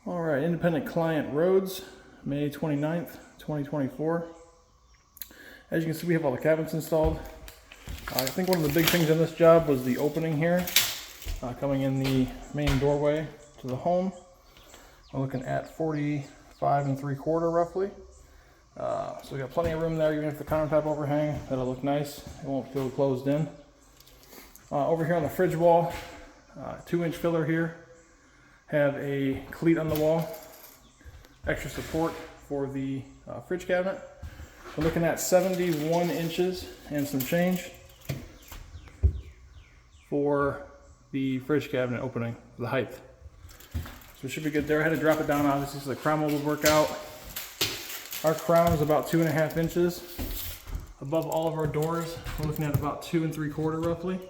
All right, independent client Rhodes, May 29th, 2024. As you can see, we have all the cabinets installed. I think one of the big things in this job was the opening here, coming in the main doorway to the home. We're looking at 45 3/4 roughly. So we got plenty of room there, even if the countertop overhang, that'll look nice. It won't feel closed in. Over here on the fridge wall, 2-inch filler here. Have a cleat on the wall, extra support for the fridge cabinet. We're looking at 71 inches and some change for the fridge cabinet opening, the height. So it should be good there. I had to drop it down obviously so the crown mold would work out. Our crown is about 2.5 inches above all of our doors. We're looking at about 2 3/4 roughly.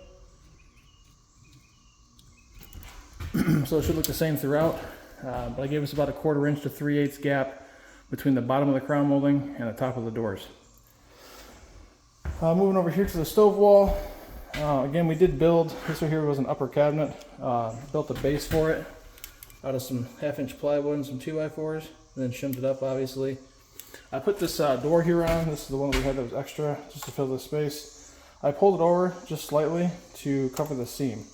So it should look the same throughout, but I gave us about a 1/4 inch to 3/8 gap between the bottom of the crown molding and the top of the doors. Moving over here to the stove wall, again we did build, this right here was an upper cabinet, built a base for it out of some 1/2-inch plywood and some 2x4s, and then shimmed it up obviously. I put this door here on, this is the one we had that was extra, just to fill the space. I pulled it over just slightly to cover the seam.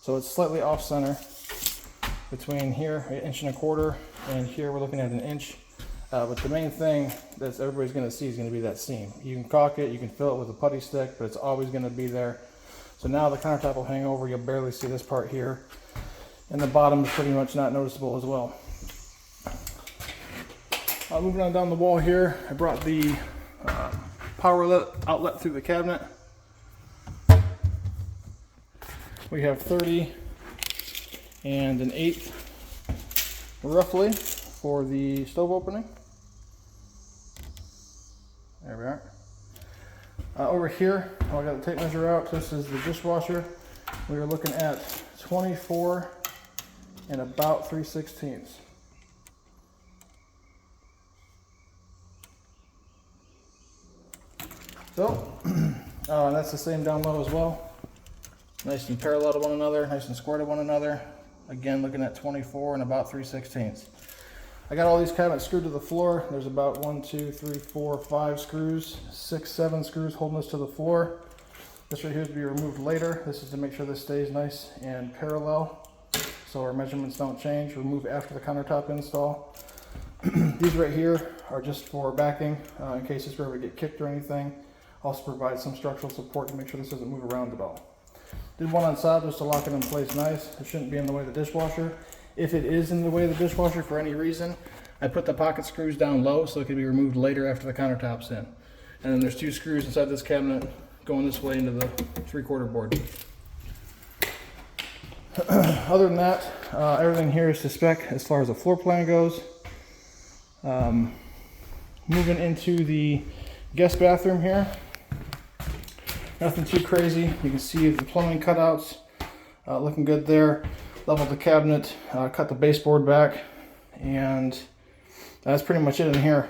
So it's slightly off center between here, 1.25 inches, and here we're looking at 1 inch. But the main thing that everybody's going to see is going to be that seam. You can caulk it, you can fill it with a putty stick, but it's always going to be there. So now the countertop will hang over, you'll barely see this part here. And the bottom is pretty much not noticeable as well. Moving on down the wall here, I brought the power outlet through the cabinet. We have 30 1/8 roughly for the stove opening. There we are. Over here, I got the tape measure out. This is the dishwasher. We are looking at 24 and about 3/16. So, that's the same down low as well. Nice and parallel to one another, nice and square to one another. Again, looking at 24 and about 3/16. I got all these cabinets screwed to the floor. There's about 1, 2, 3, 4, 5 screws, 6, 7 screws holding this to the floor. This right here is to be removed later. This is to make sure this stays nice and parallel so our measurements don't change. Remove after the countertop install. These right here are just for backing in case this ever get kicked or anything. Also provide some structural support to make sure this doesn't move around at all. Did one on top just to lock it in place nice. It shouldn't be in the way of the dishwasher. If it is in the way of the dishwasher for any reason, I put the pocket screws down low so it can be removed later after the countertop's in. And then there's 2 screws inside this cabinet going this way into the 3/4 board. Other than that, everything here is to spec as far as the floor plan goes. Moving into the guest bathroom here. Nothing too crazy. You can see the plumbing cutouts looking good there. Leveled the cabinet, cut the baseboard back, and that's pretty much it in here.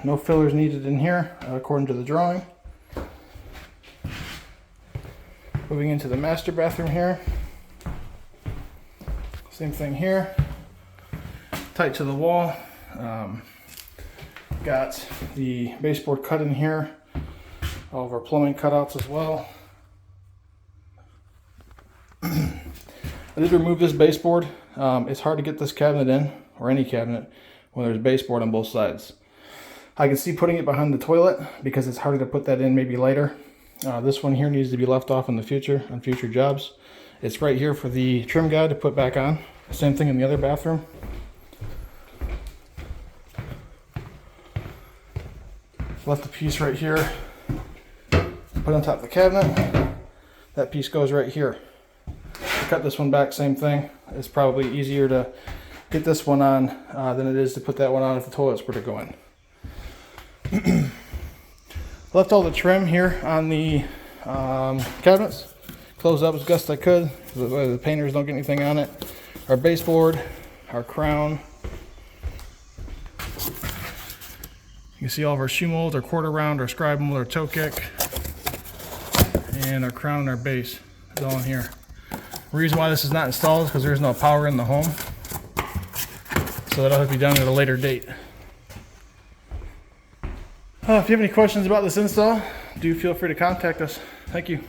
No fillers needed in here according to the drawing. Moving into the master bathroom here. Same thing here. Tight to the wall. Got the baseboard cut in here. All of our plumbing cutouts as well. I did remove this baseboard. It's hard to get this cabinet in, or any cabinet, when there's baseboard on both sides. I can see putting it behind the toilet because it's harder to put that in maybe later. This one here needs to be left off in the future, on future jobs. It's right here for the trim guide to put back on. Same thing in the other bathroom. Left the piece right here. Put on top of the cabinet. That piece goes right here. Cut this one back, same thing. It's probably easier to get this one on than it is to put that one on if the toilets were to go in. Left all the trim here on the cabinets. Closed up as best I could so the painters don't get anything on it. Our baseboard, our crown. You can see all of our shoe molds, our quarter round, our scribe mold, our toe kick, and our crown and our base is all in here. The reason why this is not installed is because there's no power in the home. so that'll have to be done at a later date. If you have any questions about this install, do feel free to contact us. Thank you.